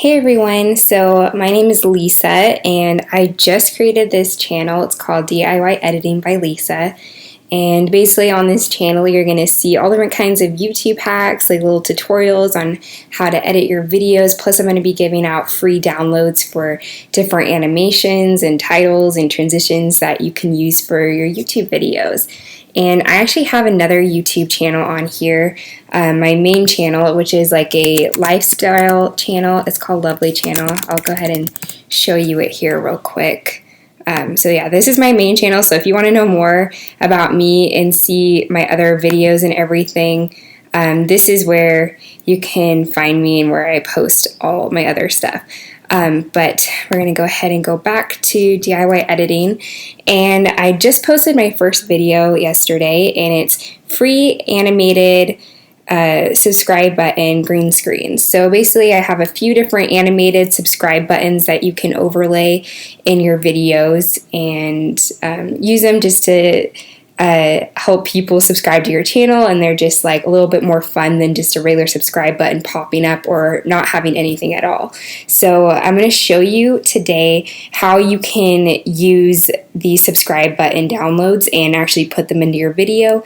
Hey everyone, so my name is Lisa and I just created this channel. It's called DIY Editing by Lisa. And basically on this channel you're going to see all different kinds of YouTube hacks, like little tutorials on how to edit your videos. Plus I'm going to be giving out free downloads for different animations and titles and transitions that you can use for your YouTube videos. And I actually have another YouTube channel on here, my main channel, which is like a lifestyle channel. It's called Lovely Channel. I'll go ahead and show you it here real quick. So yeah, this is my main channel, so if you want to know more about me and see my other videos and everything, this is where you can find me and where I post all my other stuff. But we're going to go ahead and go back to DIY editing, and I just posted my first video yesterday, and it's free animated subscribe button green screen. So basically I have a few different animated subscribe buttons that you can overlay in your videos and use them just to help people subscribe to your channel, and they're just like a little bit more fun than just a regular subscribe button popping up or not having anything at all. So I'm going to show you today how you can use the subscribe button downloads and actually put them into your video,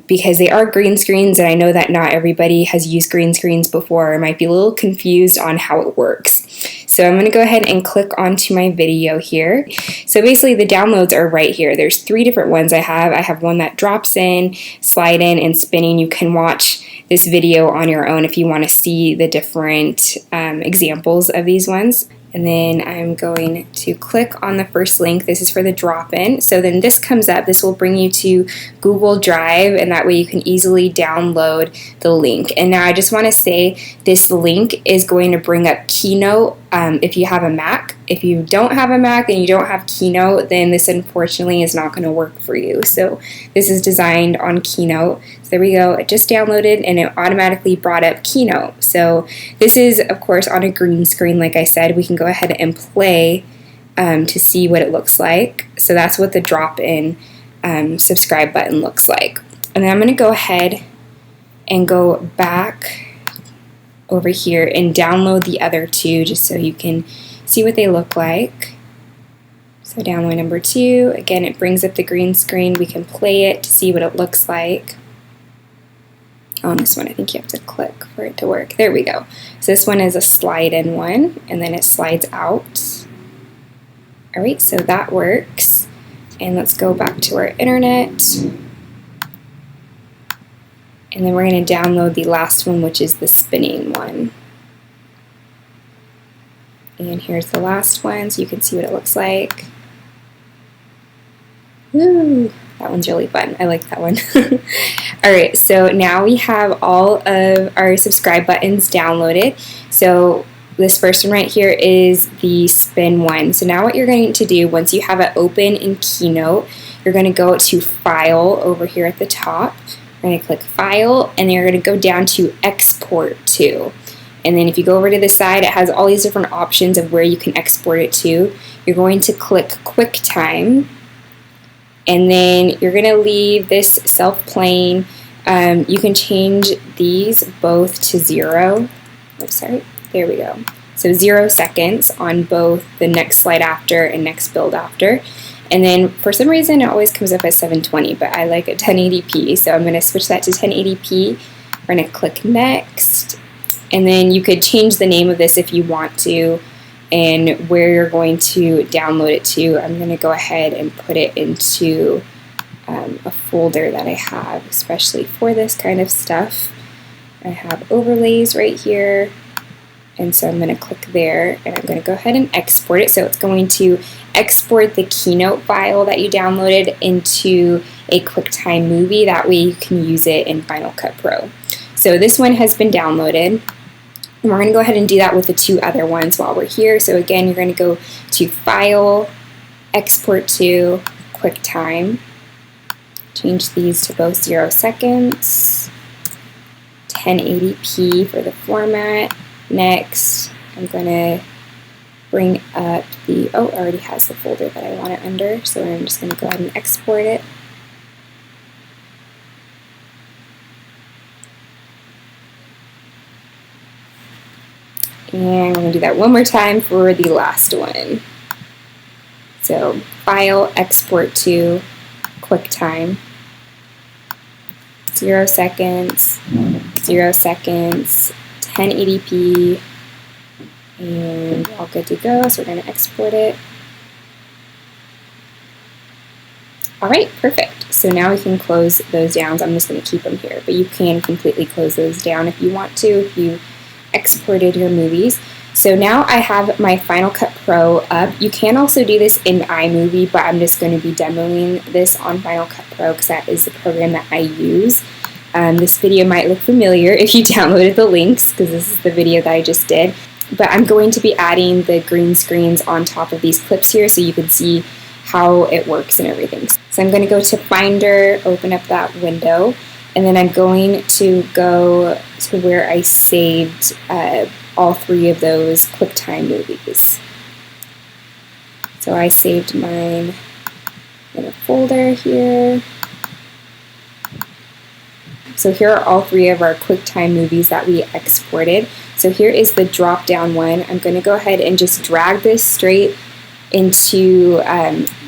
because they are green screens, and I know that not everybody has used green screens before or might be a little confused on how it works. So I'm going to go ahead and click onto my video here. So basically the downloads are right here. There's 3 different ones I have. I have one that drops in, slide in, and spinning. You can watch this video on your own if you want to see the different examples of these ones. And then I'm going to click on the first link. This is for the drop-in. So then this comes up. This will bring you to Google Drive, and that way you can easily download the link. And now I just want to say this link is going to bring up Keynote if you have a Mac. If you don't have a Mac and you don't have Keynote, then this unfortunately is not going to work for you. So this is designed on Keynote. So there we go. It just downloaded and it automatically brought up Keynote. So this is, of course, on a green screen. Like I said, we can go ahead and play to see what it looks like. So that's what the drop-in subscribe button looks like. And then I'm going to go ahead and go back over here and download the other 2 just so you can see what they look like. So download number 2. Again, it brings up the green screen. We can play it to see what it looks like. On this one, I think you have to click for it to work. There we go. So this one is a slide-in one, and then it slides out. All right, so that works. And let's go back to our internet. And then we're going to download the last one, which is the spinning one. And here's the last one, so you can see what it looks like. Woo! That one's really fun. I like that one. Alright, so now we have all of our subscribe buttons downloaded. So this first one right here is the spin one. So now what you're going to do, once you have it open in Keynote, you're going to go to File over here at the top. You're going to click File, and then you're going to go down to Export to. And then if you go over to the side, it has all these different options of where you can export it to. You're going to click Quicktime, and then you're going to leave this self-playing. You can change these both to 0. Oops, sorry. There we go. So 0 seconds on both the next slide after and next build after. And then for some reason it always comes up as 720, but I like it 1080p, so I'm going to switch that to 1080p. We're going to click Next. And then you could change the name of this if you want to, and where you're going to download it to. I'm going to go ahead and put it into a folder that I have, especially for this kind of stuff. I have overlays right here, and so I'm going to click there, and I'm going to go ahead and export it. So it's going to export the Keynote file that you downloaded into a QuickTime movie. That way you can use it in Final Cut Pro. So this one has been downloaded. And we're going to go ahead and do that with the 2 other ones while we're here. So again, you're going to go to File, Export to, QuickTime. Change these to both 0 seconds. 1080p for the format. Next, I'm going to bring up the, oh, it already has the folder that I want it under. So I'm just going to go ahead and export it. And we're going to do that one more time for the last one. So File, Export to, QuickTime. 0 seconds, 0 seconds, 1080p, and all good to go. So we're going to export it. Alright, perfect. So now we can close those down. I'm just going to keep them here, but you can completely close those down if you want to, if you exported your movies. So now I have my Final Cut Pro up. You can also do this in iMovie, but I'm just going to be demoing this on Final Cut Pro because that is the program that I use. This video might look familiar if you downloaded the links because this is the video that I just did. But I'm going to be adding the green screens on top of these clips here so you can see how it works and everything. So I'm going to go to Finder, open up that window, and then I'm going to go to where I saved all 3 of those QuickTime movies. So I saved mine in a folder here. So here are all 3 of our QuickTime movies that we exported. So here is the drop down one. I'm going to go ahead and just drag this straight into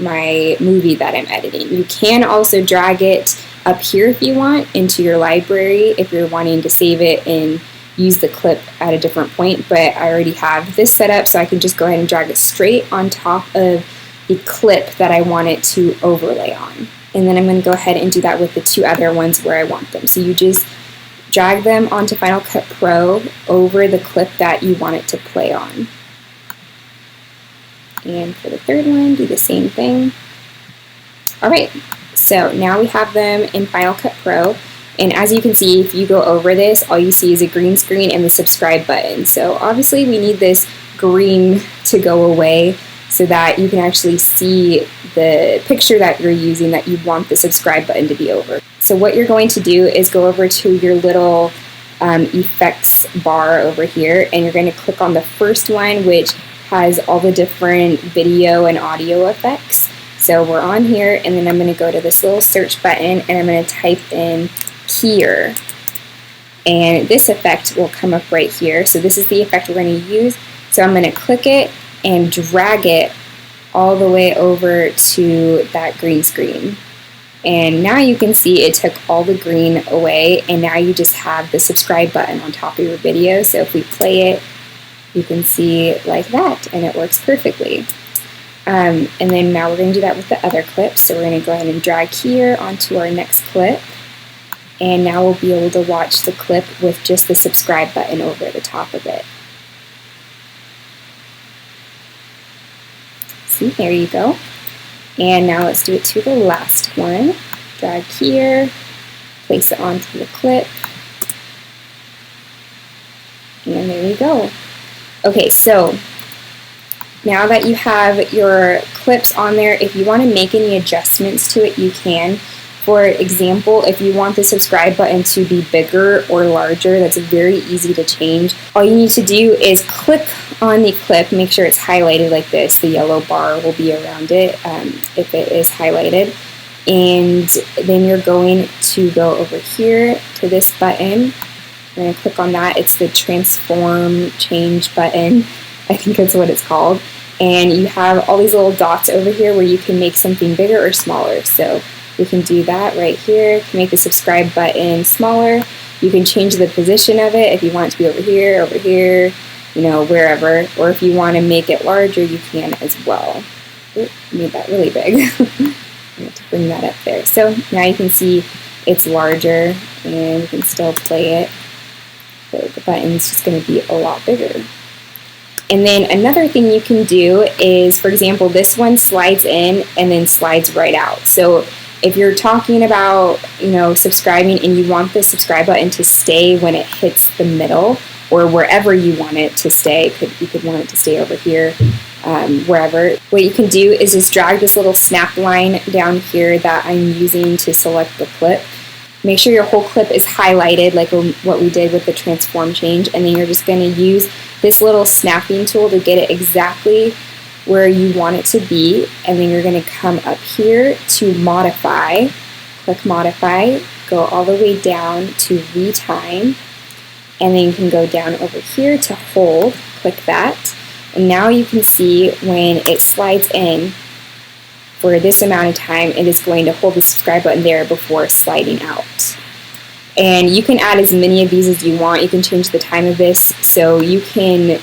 my movie that I'm editing. You can also drag it up here if you want into your library if you're wanting to save it and use the clip at a different point, but I already have this set up so I can just go ahead and drag it straight on top of the clip that I want it to overlay on. And then I'm going to go ahead and do that with the 2 other ones where I want them. So you just drag them onto Final Cut Pro over the clip that you want it to play on. And for the 3rd one, do the same thing. Alright, so now we have them in Final Cut Pro. And as you can see, if you go over this, all you see is a green screen and the subscribe button. So obviously we need this green to go away so that you can actually see the picture that you're using that you want the subscribe button to be over. So what you're going to do is go over to your little effects bar over here, and you're going to click on the first one, which has all the different video and audio effects. So we're on here, and then I'm going to go to this little search button, and I'm going to type in here. And this effect will come up right here. So this is the effect we're going to use. So I'm going to click it and drag it all the way over to that green screen. And now you can see it took all the green away, and now you just have the subscribe button on top of your video. So if we play it, you can see like that, and it works perfectly. And then now we're going to do that with the other clips. So we're going to go ahead and drag here onto our next clip. And now we'll be able to watch the clip with just the subscribe button over the top of it. See, there you go. And now let's do it to the last one. Drag here, place it onto the clip. And there you go. Okay, so now that you have your clips on there, if you want to make any adjustments to it, you can. For example, if you want the subscribe button to be bigger or larger, that's very easy to change. All you need to do is click on the clip, make sure it's highlighted like this. The yellow bar will be around it if it is highlighted. And then you're going to go over here to this button. You're going to click on that. It's the transform change button. I think that's what it's called. And you have all these little dots over here where you can make something bigger or smaller. So you can do that right here. You can make the subscribe button smaller. You can change the position of it if you want it to be over here, you know, wherever. Or if you want to make it larger, you can as well. Ooh, made that really big. I have to bring that up there. So now you can see it's larger, and you can still play it. But the button's just going to be a lot bigger. And then another thing you can do is, for example, this one slides in and then slides right out. So if you're talking about, you know, subscribing and you want the subscribe button to stay when it hits the middle or wherever you want it to stay, you could want it to stay over here, wherever. What you can do is just drag this little snap line down here that I'm using to select the clip. Make sure your whole clip is highlighted like what we did with the transform change, and then you're just going to use this little snapping tool to get it exactly where you want it to be, and then you're going to come up here to modify, click modify, go all the way down to retime, and then you can go down over here to hold, click that, and now you can see when it slides in for this amount of time, it is going to hold the subscribe button there before sliding out. And you can add as many of these as you want. You can change the time of this, so you can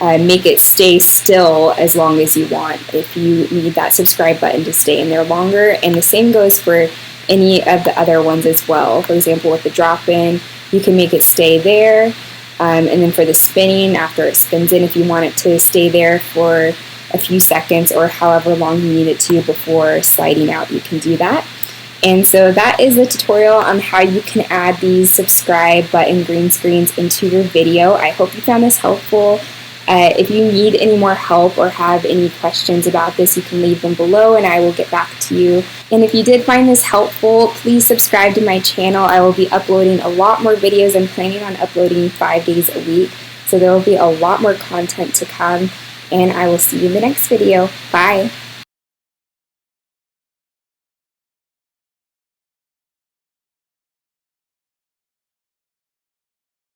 make it stay still as long as you want if you need that subscribe button to stay in there longer. And the same goes for any of the other ones as well. For example, with the drop-in, you can make it stay there. And then for the spinning, after it spins in, if you want it to stay there for a few seconds or however long you need it to before sliding out, you can do that. And so that is the tutorial on how you can add these subscribe button green screens into your video. I hope you found this helpful. If you need any more help or have any questions about this, you can leave them below and I will get back to you. And if you did find this helpful, please subscribe to my channel. I will be uploading a lot more videos. I'm planning on uploading 5 days a week, so there will be a lot more content to come. And I will see you in the next video. Bye!